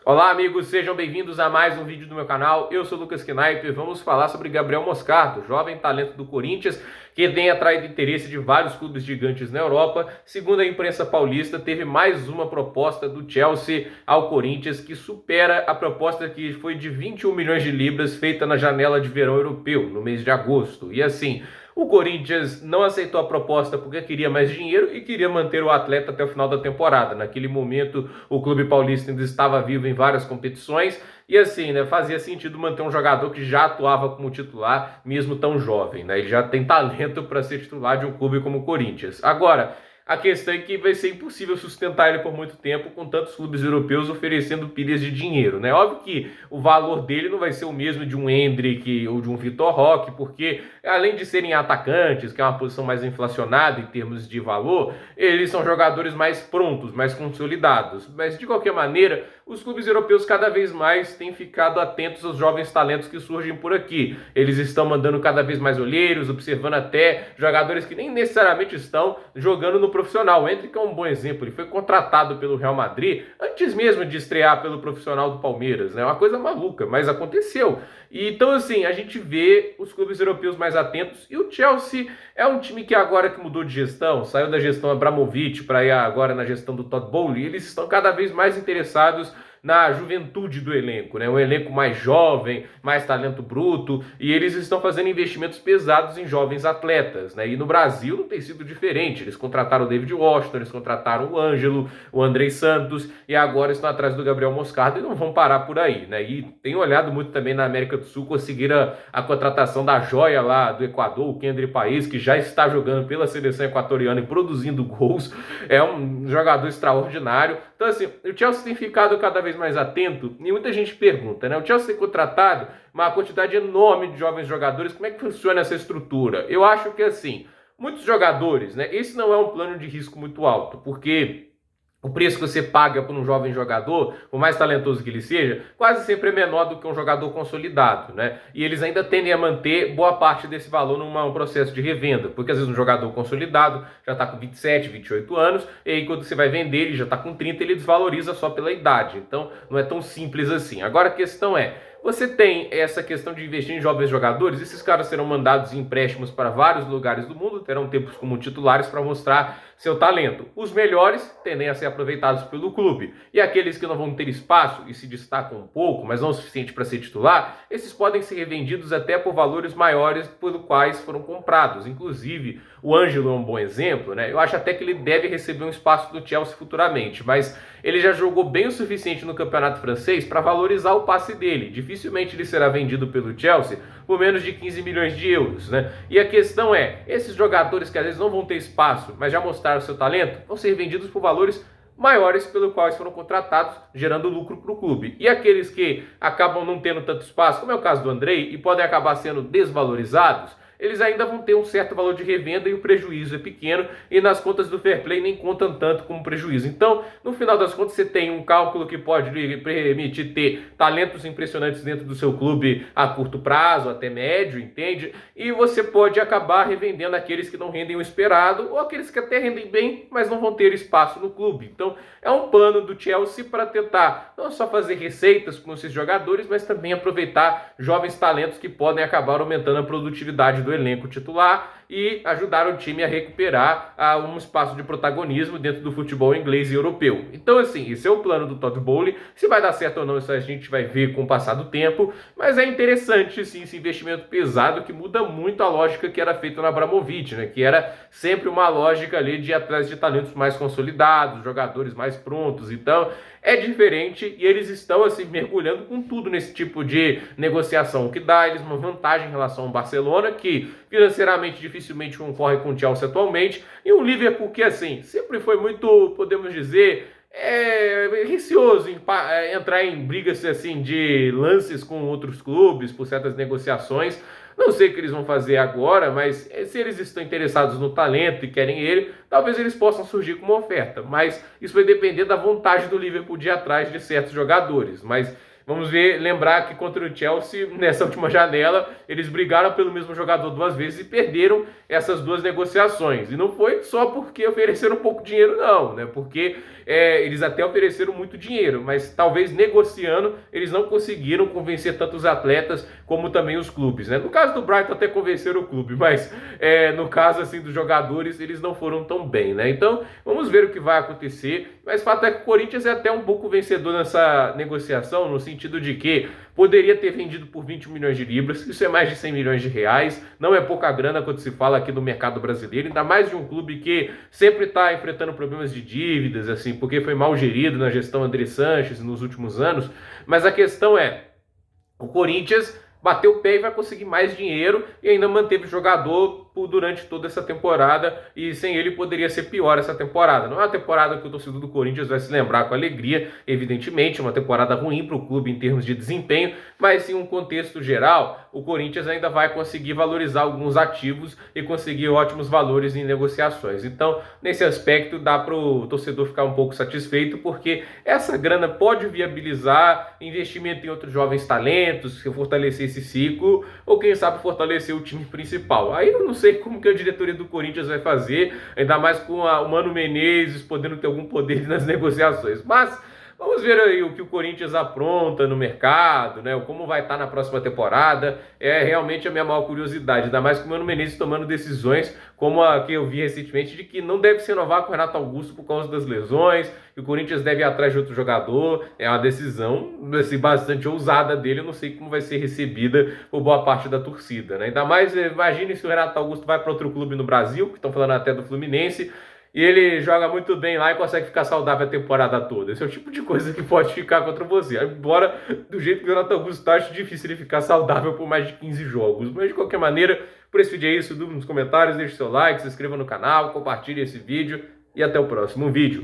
Olá, amigos, sejam bem-vindos a mais um vídeo do meu canal. Eu sou o Lucas Knaip e vamos falar sobre Gabriel Moscardo, jovem talento do Corinthians, que tem atraído interesse de vários clubes gigantes na Europa. Segundo a imprensa paulista, teve mais uma proposta do Chelsea ao Corinthians que supera a proposta que foi de 21 milhões de libras feita na janela de verão europeu, no mês de agosto. E assim, o Corinthians não aceitou a proposta porque queria mais dinheiro e queria manter o atleta até o final da temporada. Naquele momento, o clube paulista ainda estava vivo em várias competições e assim, né, fazia sentido manter um jogador que já atuava como titular, mesmo tão jovem, né? Ele já tem talento para ser titular de um clube como o Corinthians. Agora, a questão é que vai ser impossível sustentar ele por muito tempo com tantos clubes europeus oferecendo pilhas de dinheiro, né? Óbvio que o valor dele não vai ser o mesmo de um Endrick ou de um Vitor Roque, porque além de serem atacantes, que é uma posição mais inflacionada em termos de valor, eles são jogadores mais prontos, mais consolidados. Mas de qualquer maneira, os clubes europeus cada vez mais têm ficado atentos aos jovens talentos que surgem por aqui. Eles estão mandando cada vez mais olheiros, observando até jogadores que nem necessariamente estão jogando no profissional. O Endrick é um bom exemplo, ele foi contratado pelo Real Madrid antes mesmo de estrear pelo profissional do Palmeiras, né? Uma coisa maluca, mas aconteceu. E, então, assim, a gente vê os clubes europeus mais atentos e o Chelsea é um time que agora que mudou de gestão, saiu da gestão Abramovich para ir agora na gestão do Todd Bowley, eles estão cada vez mais interessados na juventude do elenco, né? Um elenco mais jovem, mais talento bruto, e eles estão fazendo investimentos pesados em jovens atletas, né? E no Brasil não tem sido diferente. Eles contrataram o David Washington, eles contrataram o Ângelo, o Andrei Santos, e agora estão atrás do Gabriel Moscardo e não vão parar por aí, né? E tem olhado muito também na América do Sul, conseguiram a contratação da joia lá do Equador, o Kendry País, que já está jogando pela seleção equatoriana e produzindo gols. É um jogador extraordinário. Então, assim, o Chelsea tem ficado cada vez mais atento e muita gente pergunta, né? O Chelsea tem contratado uma quantidade enorme de jovens jogadores. Como é que funciona essa estrutura? Eu acho que, assim, muitos jogadores, né? Esse não é um plano de risco muito alto, porque o preço que você paga por um jovem jogador, por mais talentoso que ele seja, quase sempre é menor do que um jogador consolidado, né? E eles ainda tendem a manter boa parte desse valor num processo de revenda, porque às vezes um jogador consolidado já está com 27, 28 anos, e aí quando você vai vender ele já está com 30, ele desvaloriza só pela idade. Então não é tão simples assim. Agora a questão é, você tem essa questão de investir em jovens jogadores, esses caras serão mandados em empréstimos para vários lugares do mundo, terão tempos como titulares para mostrar seu talento. Os melhores tendem a ser aproveitados pelo clube, e aqueles que não vão ter espaço e se destacam um pouco, mas não o suficiente para ser titular, esses podem ser revendidos até por valores maiores pelos quais foram comprados. Inclusive, o Ângelo é um bom exemplo, né? Eu acho até que ele deve receber um espaço do Chelsea futuramente, mas ele já jogou bem o suficiente no campeonato francês para valorizar o passe dele. Dificilmente ele será vendido pelo Chelsea por menos de 15 milhões de euros, né? E a questão é, esses jogadores que às vezes não vão ter espaço, mas já mostraram seu talento, vão ser vendidos por valores maiores pelo quais foram contratados, gerando lucro para o clube. E aqueles que acabam não tendo tanto espaço, como é o caso do Andrei, e podem acabar sendo desvalorizados, eles ainda vão ter um certo valor de revenda e o prejuízo é pequeno, e nas contas do Fair Play nem contam tanto como prejuízo. Então, no final das contas, você tem um cálculo que pode lhe permitir ter talentos impressionantes dentro do seu clube a curto prazo, até médio, entende? E você pode acabar revendendo aqueles que não rendem o esperado, ou aqueles que até rendem bem, mas não vão ter espaço no clube. Então, é um plano do Chelsea para tentar não só fazer receitas com esses jogadores, mas também aproveitar jovens talentos que podem acabar aumentando a produtividade do elenco titular e ajudar o time a recuperar um espaço de protagonismo dentro do futebol inglês e europeu. Então, assim, esse é o plano do Todd Bowley. Se vai dar certo ou não, isso a gente vai ver com o passar do tempo, mas é interessante, sim, esse investimento pesado que muda muito a lógica que era feita na Abramovich, né? Que era sempre uma lógica ali de ir atrás de talentos mais consolidados, jogadores mais prontos. Então, é diferente e eles estão assim mergulhando com tudo nesse tipo de negociação, o que dá a eles uma vantagem em relação ao Barcelona, que financeiramente dificilmente concorre com o Chelsea atualmente, e um Liverpool que assim sempre foi muito, podemos dizer, receoso em entrar em brigas assim de lances com outros clubes por certas negociações. Não sei o que eles vão fazer agora, mas se eles estão interessados no talento e querem ele, talvez eles possam surgir com uma oferta. Mas isso vai depender da vontade do Liverpool de ir atrás de certos jogadores. Mas Vamos lembrar que contra o Chelsea, nessa última janela, eles brigaram pelo mesmo jogador 2 vezes e perderam essas 2 negociações. E não foi só porque ofereceram pouco dinheiro, não, né? Porque eles até ofereceram muito dinheiro, mas talvez negociando eles não conseguiram convencer tantos atletas como também os clubes, né? No caso do Brighton até convenceram o clube, mas no caso assim dos jogadores eles não foram tão bem, né? Então vamos ver o que vai acontecer, mas o fato é que o Corinthians é até um pouco vencedor nessa negociação, no sentido de que poderia ter vendido por 20 milhões de libras, isso é mais de 100 milhões de reais, não é pouca grana quando se fala aqui do mercado brasileiro, ainda mais de um clube que sempre está enfrentando problemas de dívidas, assim, porque foi mal gerido na gestão André Sanches nos últimos anos, mas a questão é, o Corinthians bateu o pé e vai conseguir mais dinheiro e ainda manteve o jogador durante toda essa temporada, e sem ele poderia ser pior essa temporada. Não é uma temporada que o torcedor do Corinthians vai se lembrar com alegria, evidentemente, uma temporada ruim para o clube em termos de desempenho, mas em um contexto geral, o Corinthians ainda vai conseguir valorizar alguns ativos e conseguir ótimos valores em negociações. Então, nesse aspecto, dá para o torcedor ficar um pouco satisfeito, porque essa grana pode viabilizar investimento em outros jovens talentos, fortalecer esse ciclo, ou quem sabe fortalecer o time principal. Aí eu não sei como que a diretoria do Corinthians vai fazer, ainda mais com o Mano Menezes podendo ter algum poder nas negociações. Mas vamos ver aí o que o Corinthians apronta no mercado, né? Como vai estar na próxima temporada. É realmente a minha maior curiosidade, ainda mais com o Mano Menezes tomando decisões como a que eu vi recentemente, de que não deve se renovar com o Renato Augusto por causa das lesões, que o Corinthians deve ir atrás de outro jogador. É uma decisão assim, bastante ousada dele, eu não sei como vai ser recebida por boa parte da torcida, né? Ainda mais, imagine se o Renato Augusto vai para outro clube no Brasil, que estão falando até do Fluminense, e ele joga muito bem lá e consegue ficar saudável a temporada toda. Esse é o tipo de coisa que pode ficar contra você. Embora, do jeito que o Renato Augusto está, acho difícil ele ficar saudável por mais de 15 jogos. Mas, de qualquer maneira, por esse vídeo é isso. Dúvida nos comentários, deixe seu like, se inscreva no canal, compartilhe esse vídeo e até o próximo vídeo.